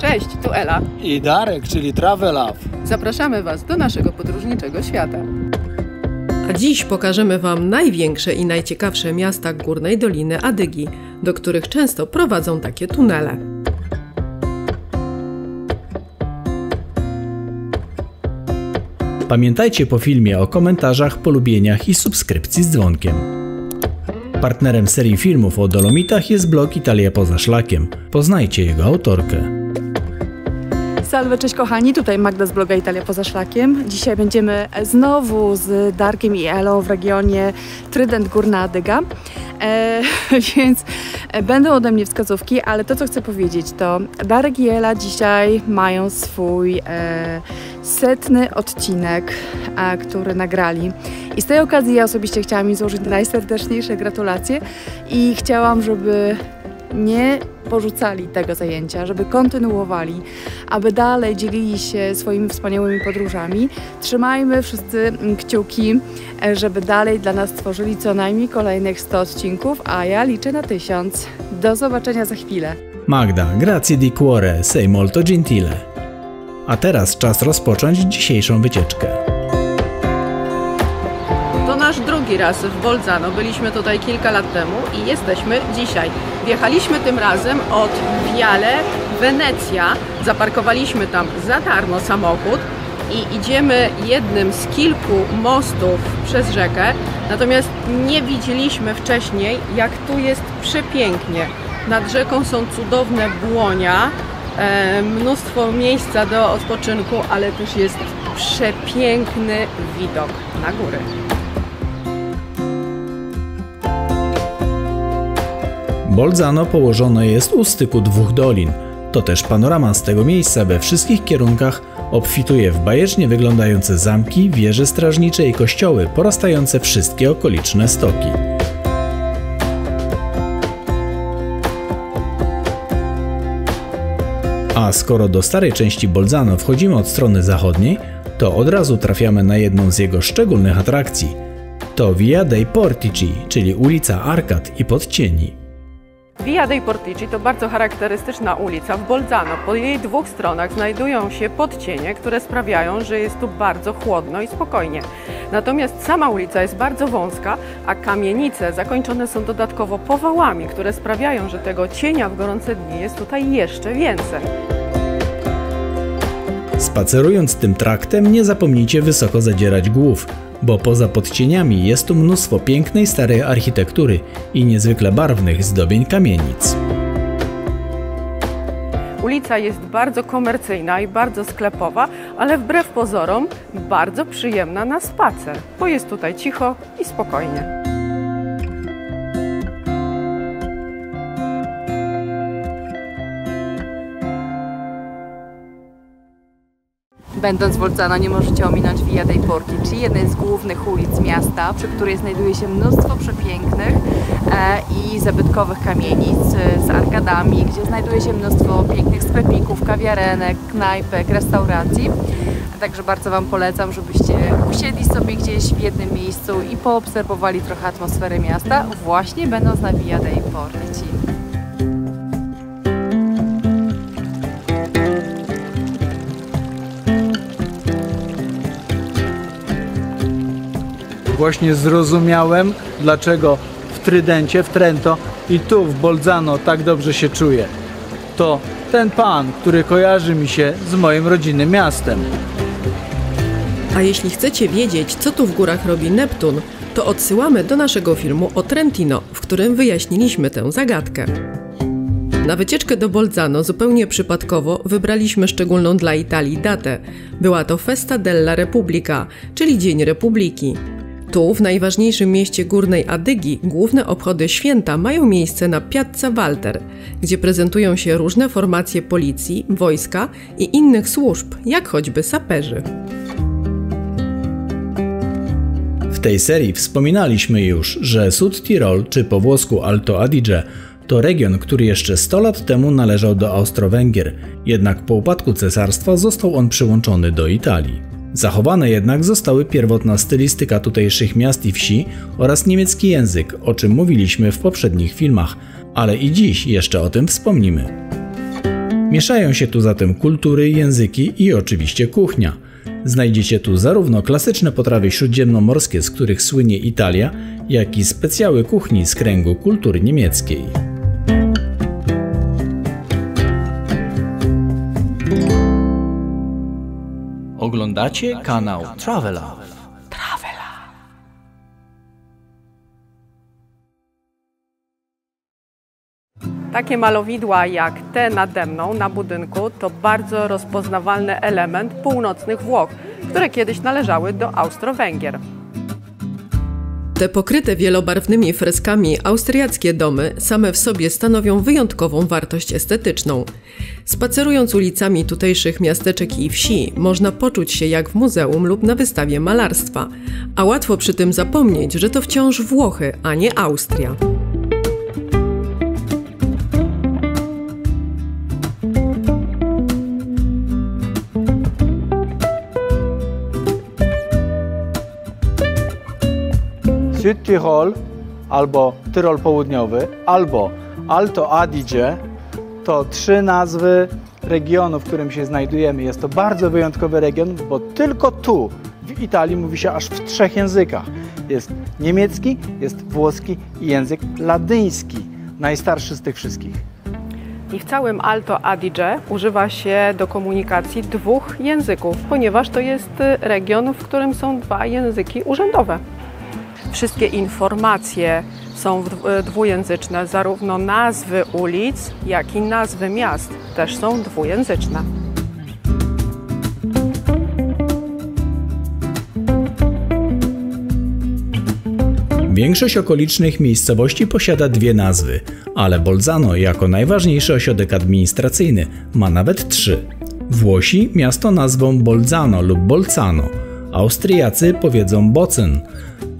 Cześć, tu Ela i Darek, czyli Travelove. Zapraszamy Was do naszego podróżniczego świata. A dziś pokażemy Wam największe i najciekawsze miasta Górnej Doliny Adygi, do których często prowadzą takie tunele. Pamiętajcie po filmie o komentarzach, polubieniach i subskrypcji z dzwonkiem. Partnerem serii filmów o Dolomitach jest blog Italia poza szlakiem. Poznajcie jego autorkę. Salve, cześć kochani, tutaj Magda z bloga Italia poza szlakiem. Dzisiaj będziemy znowu z Darkiem i Elą w regionie Trydent Górna Adyga. Więc będą ode mnie wskazówki, ale to, co chcę powiedzieć, to Darek i Ela dzisiaj mają swój 100. odcinek, który nagrali. I z tej okazji ja osobiście chciałam im złożyć najserdeczniejsze gratulacje i chciałam, żeby nie porzucali tego zajęcia, żeby kontynuowali, aby dalej dzielili się swoimi wspaniałymi podróżami. Trzymajmy wszyscy kciuki, żeby dalej dla nas tworzyli co najmniej kolejnych 100 odcinków, a ja liczę na 1000. Do zobaczenia za chwilę. Magda, grazie di cuore, sei molto gentile. A teraz czas rozpocząć dzisiejszą wycieczkę. To nasz drugi raz w Bolzano. Byliśmy tutaj kilka lat temu i jesteśmy dzisiaj. Wjechaliśmy tym razem od Viale Venezia. Zaparkowaliśmy tam za darmo samochód i idziemy jednym z kilku mostów przez rzekę. Natomiast nie widzieliśmy wcześniej, jak tu jest przepięknie. Nad rzeką są cudowne błonia, mnóstwo miejsca do odpoczynku, ale też jest przepiękny widok na góry. Bolzano położone jest u styku dwóch dolin. To też panorama z tego miejsca we wszystkich kierunkach obfituje w bajecznie wyglądające zamki, wieże strażnicze i kościoły porastające wszystkie okoliczne stoki. A skoro do starej części Bolzano wchodzimy od strony zachodniej, to od razu trafiamy na jedną z jego szczególnych atrakcji. To Via dei Portici, czyli ulica Arkad i Podcieni. Via dei Portici to bardzo charakterystyczna ulica w Bolzano. Po jej dwóch stronach znajdują się podcienie, które sprawiają, że jest tu bardzo chłodno i spokojnie. Natomiast sama ulica jest bardzo wąska, a kamienice zakończone są dodatkowo powałami, które sprawiają, że tego cienia w gorące dni jest tutaj jeszcze więcej. Spacerując tym traktem nie zapomnijcie wysoko zadzierać głów, bo poza podcieniami jest tu mnóstwo pięknej starej architektury i niezwykle barwnych zdobień kamienic. Ulica jest bardzo komercyjna i bardzo sklepowa, ale wbrew pozorom bardzo przyjemna na spacer, bo jest tutaj cicho i spokojnie. Będąc w Bolzano nie możecie ominąć Via dei Portici, jednej z głównych ulic miasta, przy której znajduje się mnóstwo przepięknych i zabytkowych kamienic z arkadami, gdzie znajduje się mnóstwo pięknych sklepików, kawiarenek, knajpek, restauracji. Także bardzo Wam polecam, żebyście usiedli sobie gdzieś w jednym miejscu i poobserwowali trochę atmosferę miasta, właśnie będąc na Via dei Portici. Właśnie zrozumiałem, dlaczego w Trydencie, w Trento i tu w Bolzano tak dobrze się czuję. To ten pan, który kojarzy mi się z moim rodzinnym miastem. A jeśli chcecie wiedzieć, co tu w górach robi Neptun, to odsyłamy do naszego filmu o Trentino, w którym wyjaśniliśmy tę zagadkę. Na wycieczkę do Bolzano zupełnie przypadkowo wybraliśmy szczególną dla Italii datę. Była to Festa della Repubblica, czyli Dzień Republiki. Tu, w najważniejszym mieście Górnej Adygi, główne obchody święta mają miejsce na Piazza Walter, gdzie prezentują się różne formacje policji, wojska i innych służb, jak choćby saperzy. W tej serii wspominaliśmy już, że Sud Tirol, czy po włosku Alto Adige, to region, który jeszcze 100 lat temu należał do Austro-Węgier, jednak po upadku cesarstwa został on przyłączony do Italii. Zachowane jednak zostały pierwotna stylistyka tutejszych miast i wsi oraz niemiecki język, o czym mówiliśmy w poprzednich filmach, ale i dziś jeszcze o tym wspomnimy. Mieszają się tu zatem kultury, języki i oczywiście kuchnia. Znajdziecie tu zarówno klasyczne potrawy śródziemnomorskie, z których słynie Italia, jak i specjały kuchni z kręgu kultury niemieckiej. Oglądacie kanał Travela. Takie malowidła jak te nade mną na budynku to bardzo rozpoznawalny element północnych Włoch, które kiedyś należały do Austro-Węgier. Te pokryte wielobarwnymi freskami austriackie domy same w sobie stanowią wyjątkową wartość estetyczną. Spacerując ulicami tutejszych miasteczek i wsi, można poczuć się jak w muzeum lub na wystawie malarstwa, a łatwo przy tym zapomnieć, że to wciąż Włochy, a nie Austria. Südtirol, albo Tyrol Południowy, albo Alto Adige to 3 nazwy regionu, w którym się znajdujemy. Jest to bardzo wyjątkowy region, bo tylko tu w Italii mówi się aż w 3 językach. Jest niemiecki, jest włoski i język ladyński, najstarszy z tych wszystkich. I w całym Alto Adige używa się do komunikacji 2 języków, ponieważ to jest region, w którym są 2 języki urzędowe. Wszystkie informacje są dwujęzyczne, zarówno nazwy ulic, jak i nazwy miast też są dwujęzyczne. Większość okolicznych miejscowości posiada 2 nazwy, ale Bolzano jako najważniejszy ośrodek administracyjny ma nawet 3. Włosi miasto nazwą Bolzano lub Bolzano, Austriacy powiedzą Bozen,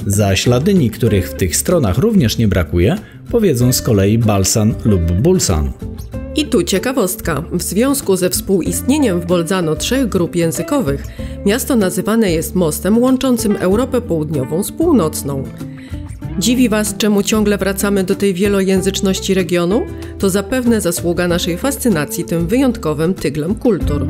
zaś Ladyni, których w tych stronach również nie brakuje, powiedzą z kolei Balsan lub Bulsan. I tu ciekawostka. W związku ze współistnieniem w Bolzano 3 grup językowych, miasto nazywane jest mostem łączącym Europę Południową z Północną. Dziwi Was, czemu ciągle wracamy do tej wielojęzyczności regionu? To zapewne zasługa naszej fascynacji tym wyjątkowym tyglem kultur.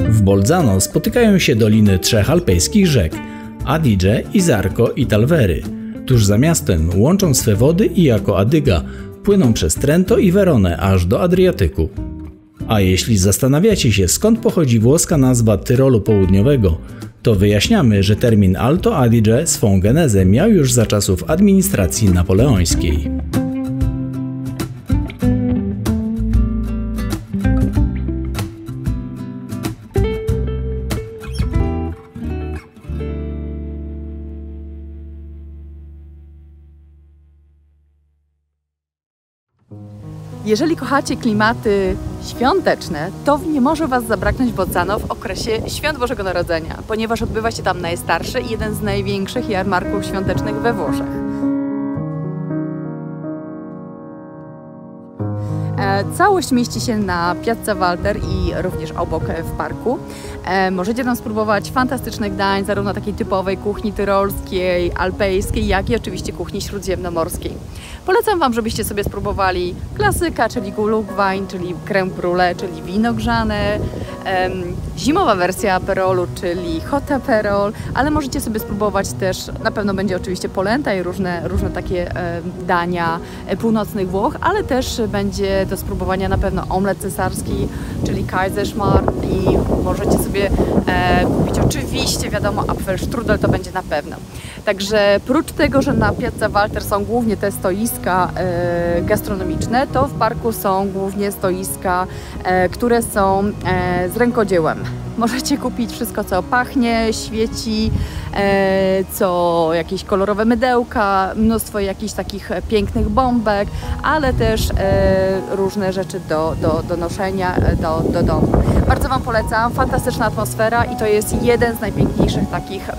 W Bolzano spotykają się doliny 3 alpejskich rzek – Adige, Isarco i Talvery. Tuż za miastem łączą swe wody i jako Adyga płyną przez Trento i Veronę aż do Adriatyku. A jeśli zastanawiacie się, skąd pochodzi włoska nazwa Tyrolu Południowego, to wyjaśniamy, że termin Alto Adige swą genezę miał już za czasów administracji napoleońskiej. Jeżeli kochacie klimaty świąteczne, to nie może Was zabraknąć Bolzano w okresie Świąt Bożego Narodzenia, ponieważ odbywa się tam najstarszy i jeden z największych jarmarków świątecznych we Włoszech. Całość mieści się na Piazza Walter i również obok w parku. Możecie tam spróbować fantastycznych dań, zarówno takiej typowej kuchni tyrolskiej, alpejskiej, jak i oczywiście kuchni śródziemnomorskiej. Polecam Wam, żebyście sobie spróbowali klasyka, czyli Glühwein, czyli crème brûlée, czyli wino grzane, zimowa wersja aperolu, czyli hot aperol, ale możecie sobie spróbować też, na pewno będzie oczywiście polenta i różne takie dania północnych Włoch, ale też będzie do spróbowania na pewno omlet cesarski, czyli Kaiserschmarrn i możecie sobie kupić oczywiście, wiadomo, Apfelstrudel to będzie na pewno. Także prócz tego, że na Piazza Walter są głównie te stoiska gastronomiczne, to w parku są głównie stoiska, które są z rękodziełem. Możecie kupić wszystko, co pachnie, świeci, co jakieś kolorowe mydełka, mnóstwo jakichś takich pięknych bombek, ale też różne rzeczy do noszenia do domu. Bardzo Wam polecam, fantastyczna atmosfera i to jest jeden z najpiękniejszych takich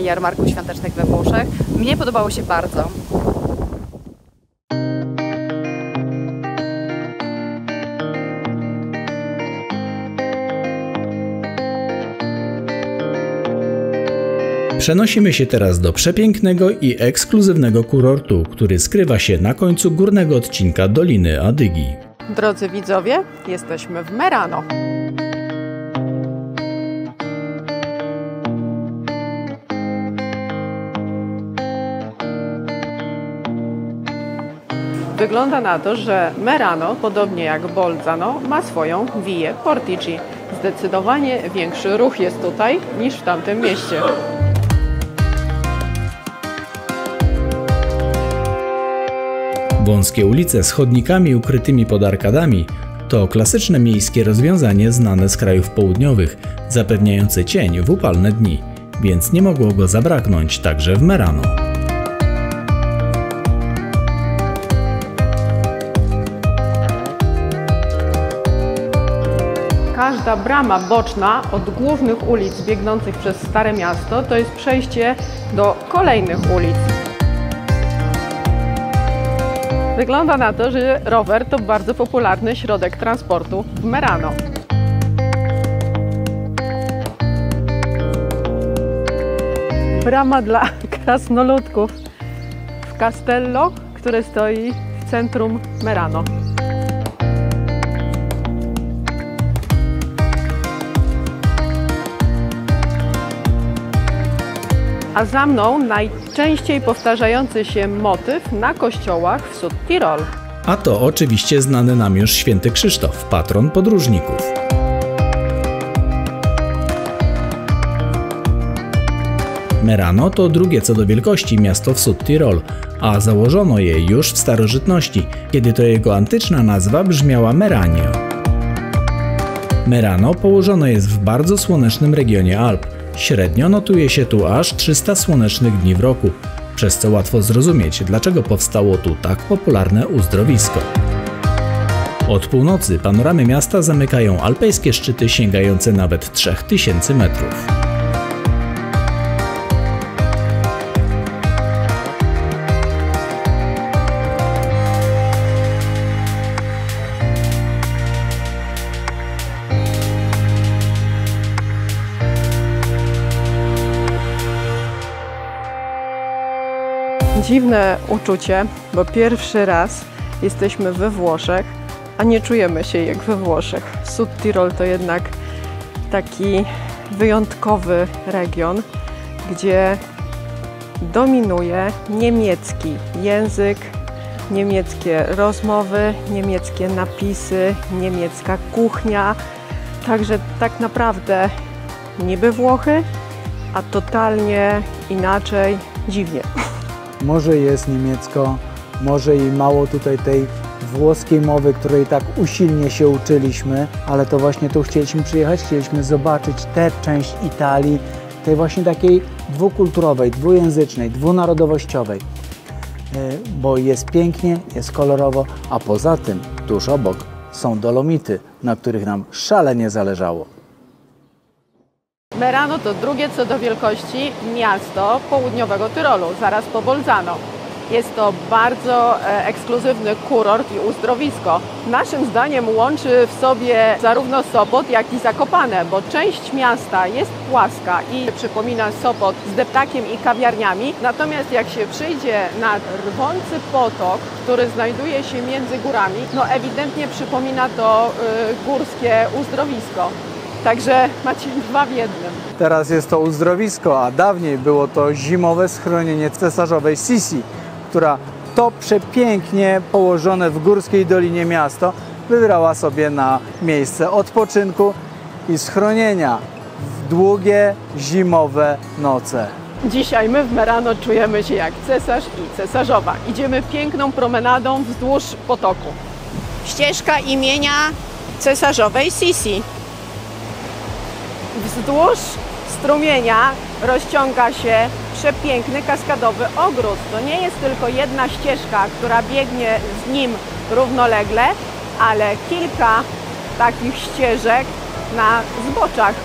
jarmarków świątecznych we Włoszech. Mnie podobało się bardzo. Przenosimy się teraz do przepięknego i ekskluzywnego kurortu, który skrywa się na końcu górnego odcinka Doliny Adygi. Drodzy widzowie, jesteśmy w Merano. Wygląda na to, że Merano, podobnie jak Bolzano, ma swoją Via Portici. Zdecydowanie większy ruch jest tutaj niż w tamtym mieście. Wąskie ulice z chodnikami ukrytymi pod arkadami to klasyczne miejskie rozwiązanie znane z krajów południowych, zapewniające cień w upalne dni, więc nie mogło go zabraknąć także w Merano. Każda brama boczna od głównych ulic biegnących przez Stare Miasto to jest przejście do kolejnych ulic. Wygląda na to, że rower to bardzo popularny środek transportu w Merano. Brama dla krasnoludków w Castello, które stoi w centrum Merano. A za mną najczęściej powtarzający się motyw na kościołach w Südtirol. A to oczywiście znany nam już święty Krzysztof, patron podróżników. Merano to drugie co do wielkości miasto w Südtirol, a założono je już w starożytności, kiedy to jego antyczna nazwa brzmiała Merania. Merano położone jest w bardzo słonecznym regionie Alp. Średnio notuje się tu aż 300 słonecznych dni w roku, przez co łatwo zrozumieć, dlaczego powstało tu tak popularne uzdrowisko. Od północy panoramy miasta zamykają alpejskie szczyty sięgające nawet 3000 metrów. Dziwne uczucie, bo pierwszy raz jesteśmy we Włoszech, a nie czujemy się jak we Włoszech. Südtirol to jednak taki wyjątkowy region, gdzie dominuje niemiecki język, niemieckie rozmowy, niemieckie napisy, niemiecka kuchnia. Także tak naprawdę niby Włochy, a totalnie inaczej, dziwnie. Może jest niemiecko, może i mało tutaj tej włoskiej mowy, której tak usilnie się uczyliśmy, ale to właśnie tu chcieliśmy przyjechać, chcieliśmy zobaczyć tę część Italii, tej właśnie takiej dwukulturowej, dwujęzycznej, dwunarodowościowej, bo jest pięknie, jest kolorowo, a poza tym tuż obok są Dolomity, na których nam szalenie zależało. Merano to drugie co do wielkości miasto południowego Tyrolu, zaraz po Bolzano. Jest to bardzo ekskluzywny kurort i uzdrowisko. Naszym zdaniem łączy w sobie zarówno Sopot, jak i Zakopane, bo część miasta jest płaska i przypomina Sopot z deptakiem i kawiarniami. Natomiast jak się przyjdzie na rwący potok, który znajduje się między górami, no ewidentnie przypomina to górskie uzdrowisko. Także macie dwa w jednym. Teraz jest to uzdrowisko, a dawniej było to zimowe schronienie cesarzowej Sisi, która to przepięknie położone w górskiej dolinie miasto wybrała sobie na miejsce odpoczynku i schronienia w długie, zimowe noce. Dzisiaj my w Merano czujemy się jak cesarz i cesarzowa. Idziemy piękną promenadą wzdłuż potoku. Ścieżka imienia cesarzowej Sisi. Wzdłuż strumienia rozciąga się przepiękny kaskadowy ogród. To nie jest tylko jedna ścieżka, która biegnie z nim równolegle, ale kilka takich ścieżek na zboczach.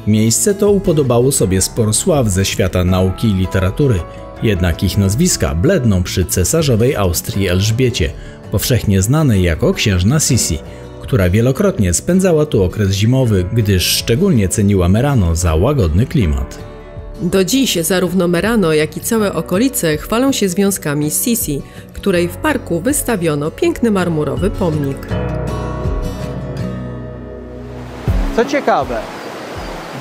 Miejsce to upodobało sobie sporo sław ze świata nauki i literatury, jednak ich nazwiska bledną przy cesarzowej Austrii Elżbiecie, powszechnie znanej jako księżna Sisi, która wielokrotnie spędzała tu okres zimowy, gdyż szczególnie ceniła Merano za łagodny klimat. Do dziś zarówno Merano, jak i całe okolice chwalą się związkami z Sisi, której w parku wystawiono piękny marmurowy pomnik. Co ciekawe,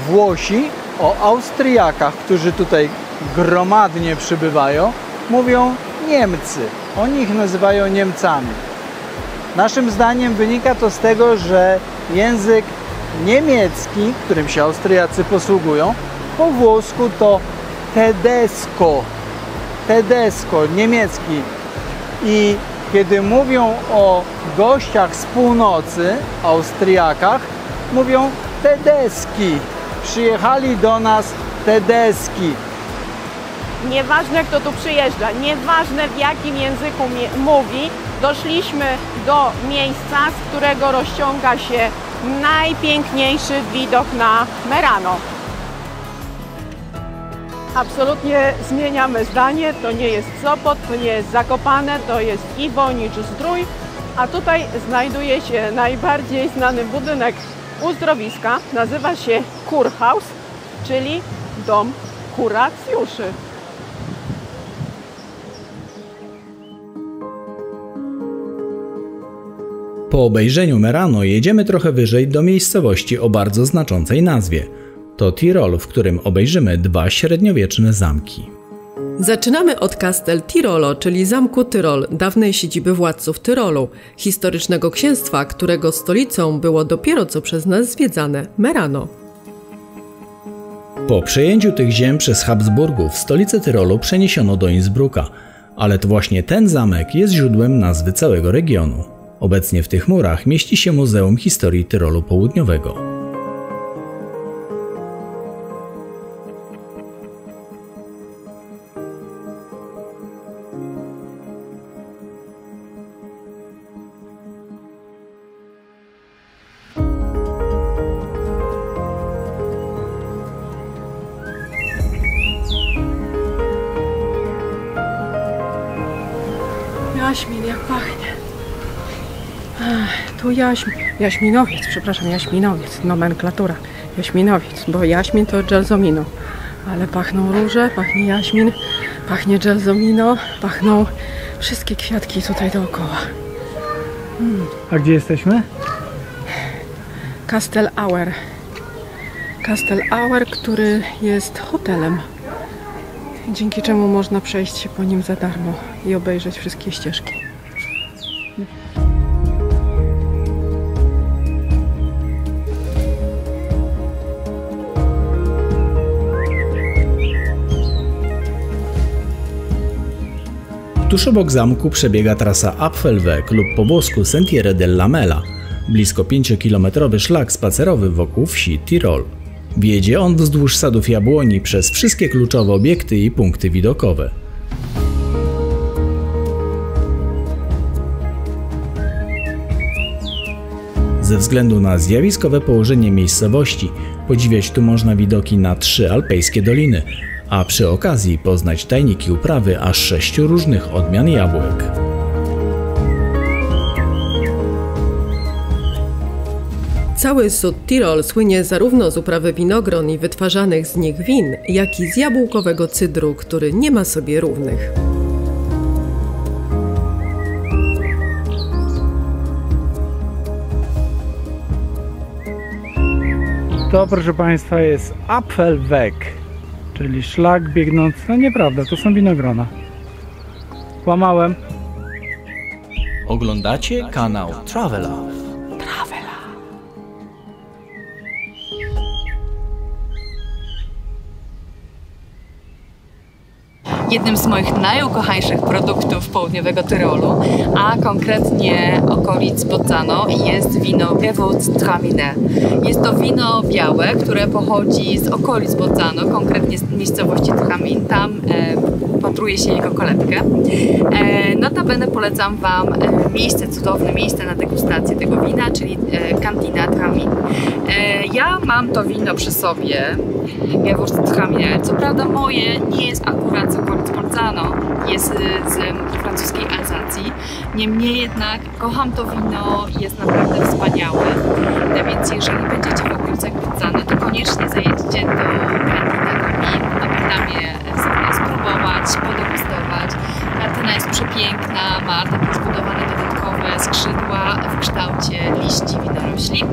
Włosi o Austriakach, którzy tutaj gromadnie przybywają, mówią Niemcy. Oni ich nazywają Niemcami. Naszym zdaniem wynika to z tego, że język niemiecki, którym się Austriacy posługują, po włosku to tedesco. Tedesco, niemiecki. I kiedy mówią o gościach z północy, Austriakach, mówią tedeski. Przyjechali do nas tedeski. Nieważne, kto tu przyjeżdża, nieważne w jakim języku mówi, doszliśmy do miejsca, z którego rozciąga się najpiękniejszy widok na Merano. Absolutnie zmieniamy zdanie, to nie jest Sopot, to nie jest Zakopane, to jest Iwonicz-Zdrój, a tutaj znajduje się najbardziej znany budynek uzdrowiska, nazywa się Kurhaus, czyli dom kuracjuszy. Po obejrzeniu Merano jedziemy trochę wyżej do miejscowości o bardzo znaczącej nazwie. To Tirol, w którym obejrzymy 2 średniowieczne zamki. Zaczynamy od Castel Tirolo, czyli zamku Tyrol, dawnej siedziby władców Tyrolu, historycznego księstwa, którego stolicą było dopiero co przez nas zwiedzane Merano. Po przejęciu tych ziem przez Habsburgów stolicę Tyrolu przeniesiono do Innsbrucka, ale to właśnie ten zamek jest źródłem nazwy całego regionu. Obecnie w tych murach mieści się Muzeum Historii Tyrolu Południowego. Jaśmin, jak pachnie. Tu jaśminowiec, jaśminowiec, nomenklatura. Jaśminowiec, bo jaśmin to gelsomino. Ale pachną róże, pachnie jaśmin, pachnie gelsomino, pachną wszystkie kwiatki tutaj dookoła. A gdzie jesteśmy? Castel Auer. Castel Auer, który jest hotelem, dzięki czemu można przejść się po nim za darmo i obejrzeć wszystkie ścieżki. Tuż obok zamku przebiega trasa Apfelweg lub po włosku Sentiere della Mela, blisko 5-kilometrowy szlak spacerowy wokół wsi Tirol. Wiedzie on wzdłuż sadów jabłoni przez wszystkie kluczowe obiekty i punkty widokowe. Ze względu na zjawiskowe położenie miejscowości podziwiać tu można widoki na 3 alpejskie doliny, a przy okazji poznać tajniki uprawy aż 6 różnych odmian jabłek. Cały Sud Tirol słynie zarówno z uprawy winogron i wytwarzanych z nich win, jak i z jabłkowego cydru, który nie ma sobie równych. To, proszę Państwa, jest Apfelweg, czyli szlak biegnący. No nieprawda, to są winogrona. Kłamałem. Oglądacie kanał Travela. Jednym z moich najukochańszych produktów południowego Tyrolu, a konkretnie okolic Bolzano, jest wino Gewürztraminer. Jest to wino białe, które pochodzi z okolic Bolzano, konkretnie z miejscowości Tramin. Tam patruje się jego kolebkę. Notabene polecam Wam cudowne miejsce na degustację tego wina, czyli Cantina Tramin. Ja mam to wino przy sobie, Gewürztraminer. Co prawda moje nie jest akurat z okolic Bolzano, jest z francuskiej Alzacji. Niemniej jednak kocham to wino, jest naprawdę wspaniałe. Więc jeżeli będziecie w okolicach Bolzano, to koniecznie zajedźcie do Cantina Tramin. nam je sobie spróbować, podegustować. Martyna jest przepiękna, ma takie zbudowane dodatkowe skrzydła w kształcie liści winorośli,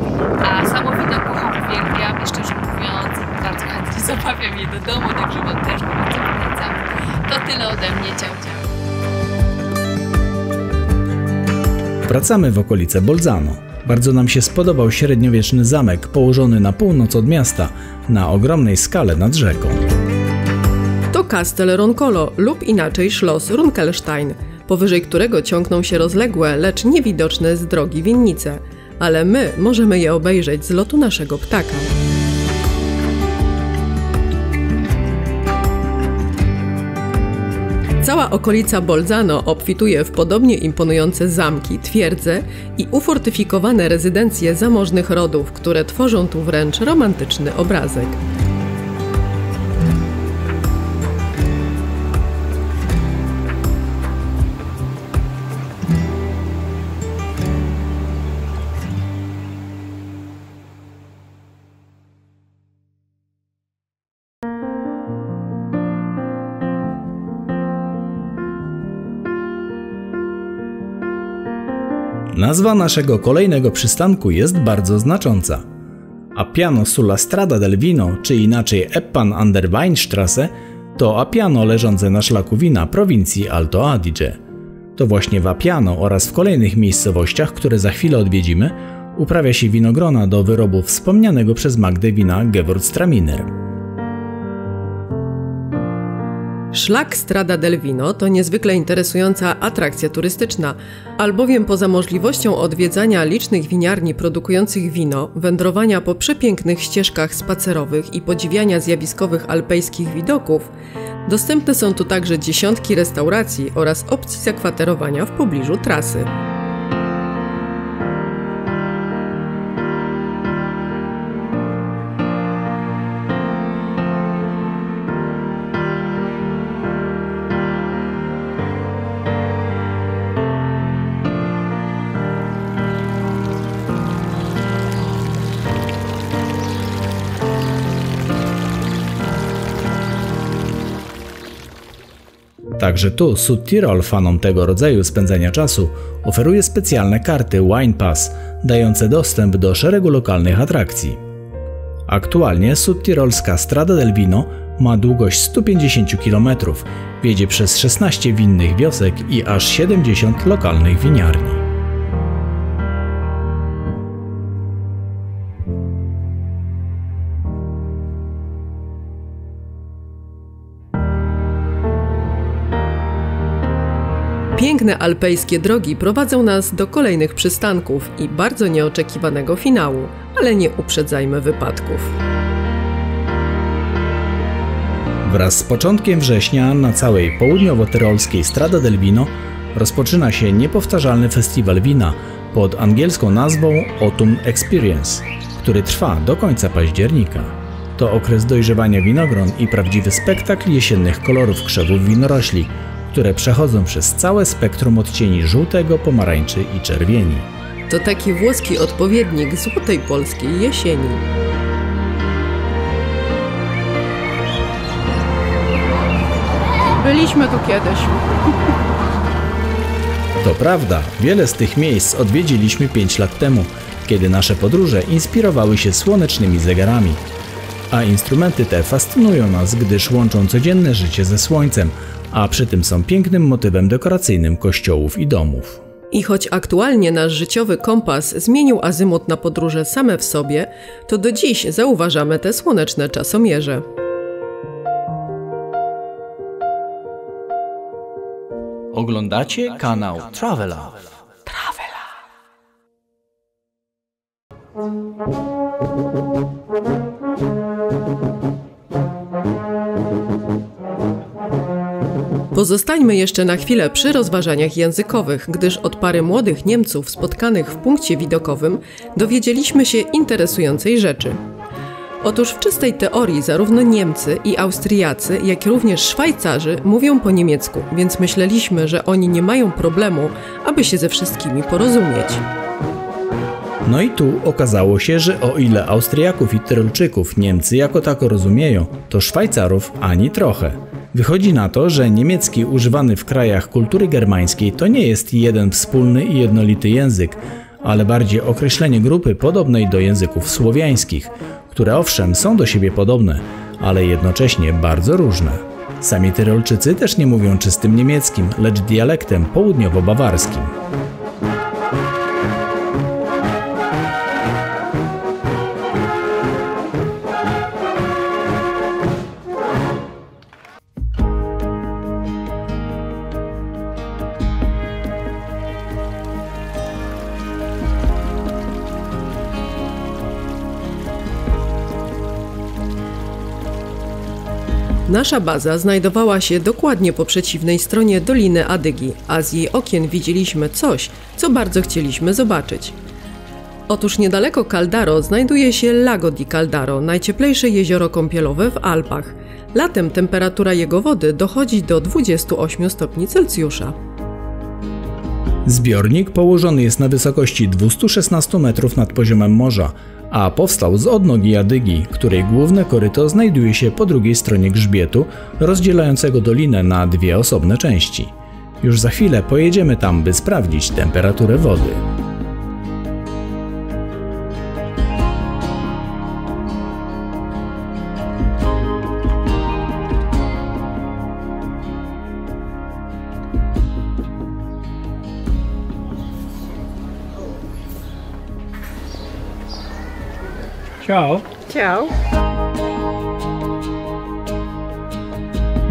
a samo wino kocham, uwielbiam i szczerze mówiąc bardzo chętnie zamawiam je do domu, także Wam też bardzo polecam. To tyle ode mnie, ciao, ciao. Wracamy w okolice Bolzano. Bardzo nam się spodobał średniowieczny zamek położony na północ od miasta, na ogromnej skale nad rzeką. To Castel Roncolo lub inaczej Schloss Runkelstein, powyżej którego ciągną się rozległe, lecz niewidoczne z drogi winnice, ale my możemy je obejrzeć z lotu naszego ptaka. Cała okolica Bolzano obfituje w podobnie imponujące zamki, twierdze i ufortyfikowane rezydencje zamożnych rodów, które tworzą tu wręcz romantyczny obrazek. Nazwa naszego kolejnego przystanku jest bardzo znacząca. Appiano sulla Strada del Vino, czy inaczej Eppan an der Weinstraße, to Appiano leżące na szlaku wina prowincji Alto Adige. To właśnie w Appiano oraz w kolejnych miejscowościach, które za chwilę odwiedzimy, uprawia się winogrona do wyrobu wspomnianego przez Magdę wina Gewürztraminer. Szlak Strada del Vino to niezwykle interesująca atrakcja turystyczna, albowiem poza możliwością odwiedzania licznych winiarni produkujących wino, wędrowania po przepięknych ścieżkach spacerowych i podziwiania zjawiskowych alpejskich widoków, dostępne są tu także dziesiątki restauracji oraz opcji zakwaterowania w pobliżu trasy. Także tu Südtirol fanom tego rodzaju spędzania czasu oferuje specjalne karty Wine Pass, dające dostęp do szeregu lokalnych atrakcji. Aktualnie Südtirolska Strada del Vino ma długość 150 km, wiedzie przez 16 winnych wiosek i aż 70 lokalnych winiarni. Piękne alpejskie drogi prowadzą nas do kolejnych przystanków i bardzo nieoczekiwanego finału, ale nie uprzedzajmy wypadków. Wraz z początkiem września na całej południowo-tyrolskiej Strada del Vino rozpoczyna się niepowtarzalny festiwal wina pod angielską nazwą Autumn Experience, który trwa do końca października. To okres dojrzewania winogron i prawdziwy spektakl jesiennych kolorów krzewów winorośli, które przechodzą przez całe spektrum odcieni żółtego, pomarańczy i czerwieni. To taki włoski odpowiednik złotej polskiej jesieni. Byliśmy tu kiedyś. To prawda, wiele z tych miejsc odwiedziliśmy 5 lat temu, kiedy nasze podróże inspirowały się słonecznymi zegarami. A instrumenty te fascynują nas, gdyż łączą codzienne życie ze słońcem, a przy tym są pięknym motywem dekoracyjnym kościołów i domów. I choć aktualnie nasz życiowy kompas zmienił azymut na podróże same w sobie, to do dziś zauważamy te słoneczne czasomierze. Oglądacie kanał Travela. Pozostańmy jeszcze na chwilę przy rozważaniach językowych, gdyż od pary młodych Niemców spotkanych w punkcie widokowym dowiedzieliśmy się interesującej rzeczy. Otóż w czystej teorii zarówno Niemcy i Austriacy, jak i również Szwajcarzy mówią po niemiecku, więc myśleliśmy, że oni nie mają problemu, aby się ze wszystkimi porozumieć. No i tu okazało się, że o ile Austriaków i Tyrolczyków Niemcy jako tako rozumieją, to Szwajcarów ani trochę. Wychodzi na to, że niemiecki używany w krajach kultury germańskiej to nie jest jeden wspólny i jednolity język, ale bardziej określenie grupy podobnej do języków słowiańskich, które owszem są do siebie podobne, ale jednocześnie bardzo różne. Sami Tyrolczycy też nie mówią czystym niemieckim, lecz dialektem południowo-bawarskim. Nasza baza znajdowała się dokładnie po przeciwnej stronie Doliny Adygi, a z jej okien widzieliśmy coś, co bardzo chcieliśmy zobaczyć. Otóż niedaleko Caldaro znajduje się Lago di Caldaro, najcieplejsze jezioro kąpielowe w Alpach. Latem temperatura jego wody dochodzi do 28 stopni Celsjusza. Zbiornik położony jest na wysokości 216 metrów nad poziomem morza, a powstał z odnogi Adygi, której główne koryto znajduje się po drugiej stronie grzbietu, rozdzielającego dolinę na dwie osobne części. Już za chwilę pojedziemy tam, by sprawdzić temperaturę wody. Ciao. Ciao.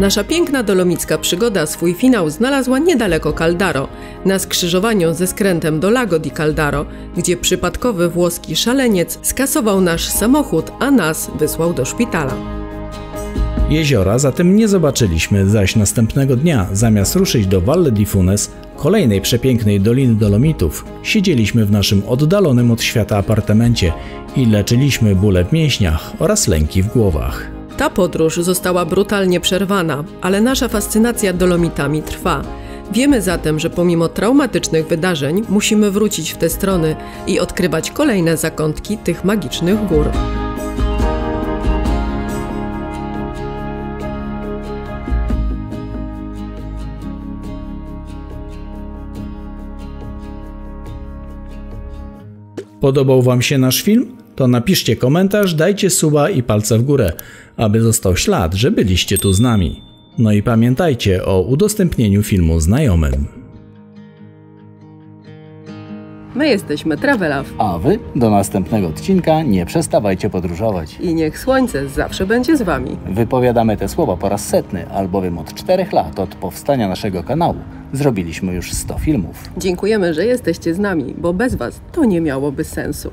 Nasza piękna dolomicka przygoda swój finał znalazła niedaleko Caldaro, na skrzyżowaniu ze skrętem do Lago di Caldaro, gdzie przypadkowy włoski szaleniec skasował nasz samochód, a nas wysłał do szpitala. Jeziora zatem nie zobaczyliśmy, zaś następnego dnia, zamiast ruszyć do Valle di Funes, kolejnej przepięknej Doliny Dolomitów, siedzieliśmy w naszym oddalonym od świata apartamencie i leczyliśmy bóle w mięśniach oraz lęki w głowach. Ta podróż została brutalnie przerwana, ale nasza fascynacja Dolomitami trwa. Wiemy zatem, że pomimo traumatycznych wydarzeń musimy wrócić w te strony i odkrywać kolejne zakątki tych magicznych gór. Podobał Wam się nasz film? To napiszcie komentarz, dajcie suba i palca w górę, aby został ślad, że byliście tu z nami. No i pamiętajcie o udostępnieniu filmu znajomym. My jesteśmy Travelove A Wy do następnego odcinka nie przestawajcie podróżować. i niech słońce zawsze będzie z Wami. Wypowiadamy te słowa po raz setny, albowiem od 4 lat od powstania naszego kanału zrobiliśmy już 100 filmów. Dziękujemy, że jesteście z nami, bo bez Was to nie miałoby sensu.